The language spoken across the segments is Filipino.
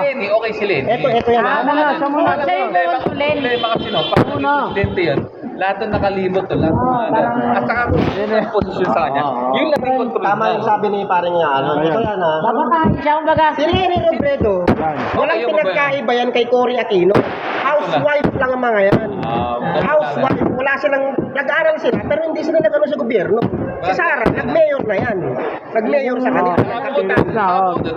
Lenny, okay si Lenny. Ito yan. Siya muna. Siya yung problema kasi no, pag presidente yun, lahat ng nakalibot to, lahat ng mga at saka yung posisyon sa kanya, yun lang yung control Tama yung sabi ni parang nga, ito yan ha. Babatahin siya, kumbaga. Si Lenny Robredo, walang pinagkaiba yan kay Cory Aquino. Housewife lang ang mga yan. Housewife, wala silang, nag-aaral sila, pero hindi sila nag-ano sa gobyerno. Si Sara, nag-mayor na yan. Nag-mayor sa kanila.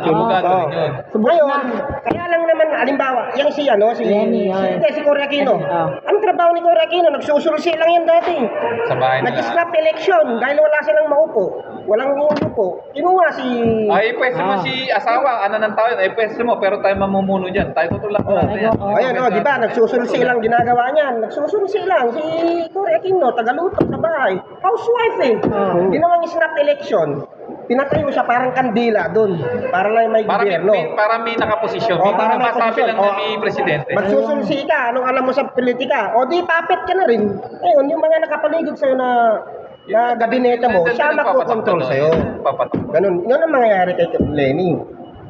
Abogado rin yun. Ngayon, kaya lang naman, halimbawa, yung si Lenny, si Cory Aquino. Ang trabaho ni Cory Aquino, nagsusulsi lang yan dati. Sa bahay nila. Nag-snap election dahil wala silang maupo. Walang uupo. Kinuha si... Ay, pwede mo si asawa, ano ng tao yun, pwede mo, pero tayo mamumuno dyan. Tayo tutulak natin yan. Ayan, di ba? Nagsusulsi lang ginagawa niyan. Nagsusulsi lang. Si Cory Aquino, tagaluto sa bahay. Housewife eh. Ginawang snap election. Pinatayo siya parang kandila doon. Para lang may gobyerno. Para may nakaposisyon. May para may masabi posisyon. lang na may presidente. Magsusulsi ka, anong alam mo sa politika? O di, puppet ka na rin. Ayun, yung mga nakapaligid sa'yo na gabinete mo, siya magkocontrol sa'yo. Ganun. Yun ang mangyayari kay Lenny.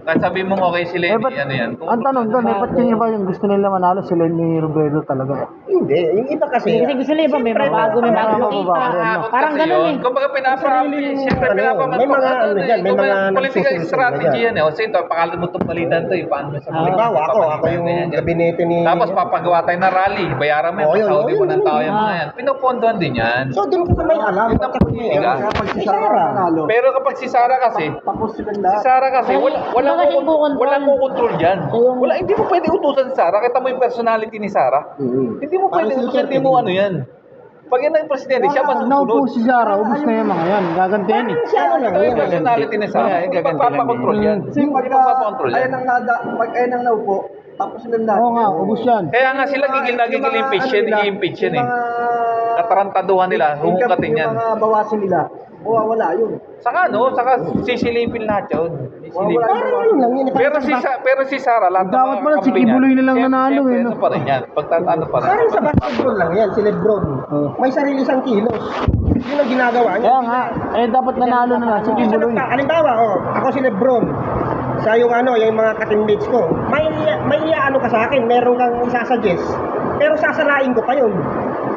Kahit sabi mong okay si Lenny, ano yan? Ang tanong doon, ba't yung iba yung gusto nila manalo si Lenny Robredo talaga? Hindi, yung iba kasi... Kasi gusto nila iba, may bago makita. Parang ganun eh. Kung baga pinaparabi, siyempre pinapamat. May mga ano dyan, may mga political nagsusulsi strategy na yan eh. O sige, pakalat mo itong balitan to, paano mo sa halimbawa, ako yung gabinete ni... Tapos papagawa tayo ng rally, bayaran mo yan, Saudi mo ng tao yan mga yan. Pinopondohan din yan. So, doon ka may alam. Pero kapag si Sara kasi, walang kukontrol dyan. Hindi mo pwede utusan si Sara. Kita mo yung personality ni Sara. Hindi mo pwede utusan, hindi mo ano yan. Pag yan ang presidente, siya mas Naupo susunod. si Sarah, ubus na yung mga yan. Gagantihan eh. Yung personality ni Sara, magpapakontrol yan. Hindi magpapakontrol yan. Ayan ang naupo, tapos sila na. Oo nga, ubus yan. Kaya nga sila i-impeach yan eh. Katarantaduhan nila, humukatin yan. Yung mga bawasin nila, wala yun. Saka sisilipin lahat yun. Pero si Sara, lahat Dapat pala, si Kibuloy na lang nanalo eh. Ano pa rin yan? Pagtatano pa rin. Parang sa basketball lang yan, si Lebron. May sarili siyang kilos. Yun ang ginagawa niya. Kaya nga, dapat nanalo na lang si Kibuloy. Halimbawa, ako si Lebron. Sa yung yung mga ka-teammates ko. May ano ka sa akin, meron kang isasuggest. Pero sasalain ko pa yun.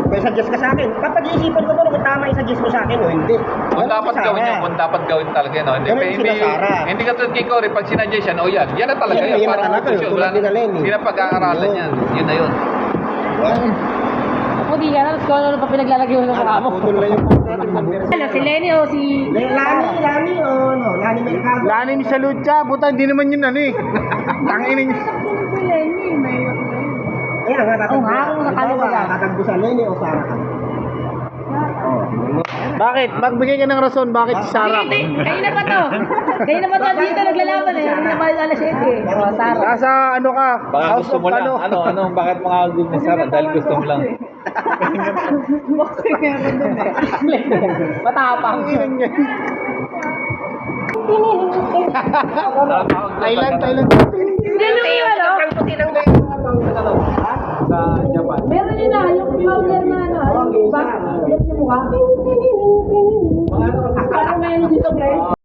May suggest ka sa akin. Papag-iisipan ko kung tama i-suggest mo sa akin o hindi. Kung dapat gawin yun, kung dapat gawin talaga yun. Hindi ka tulad kay Cory, pag sinadjust yan, yan na talaga yan. Parang utos yun. Hindi na pag-aaralan yan. Yun na yun. Ako di ka na, tapos kung ano pa pinaglalagay mo ng mukha mo. Si Lenny o si... Lani Mercado. Lani ni Saludja, buta, hindi naman yun ano eh. Tanginin niya. Si Lenny, may... Kaya nga, nakalimutan. tatagbo sa Lenny o Sara ka. Bakit? Magbigay ka ng rason, bakit si Sarah? Kayo na ba to? Kayo na ba to dito naglalaban eh? Ano na ba yung alas 7 eh? Sarah. Nasa ano ka? Baka gusto mo lang. Bakit mga group ni Sara? Dahil gusto mo lang. Boxing nga ba dun eh? Matapang. Thailand. Sino yung ano? Sa Japan. Meron yun na, yung powder na ano, yung back, yung mukha. Parang may ano dito, guys.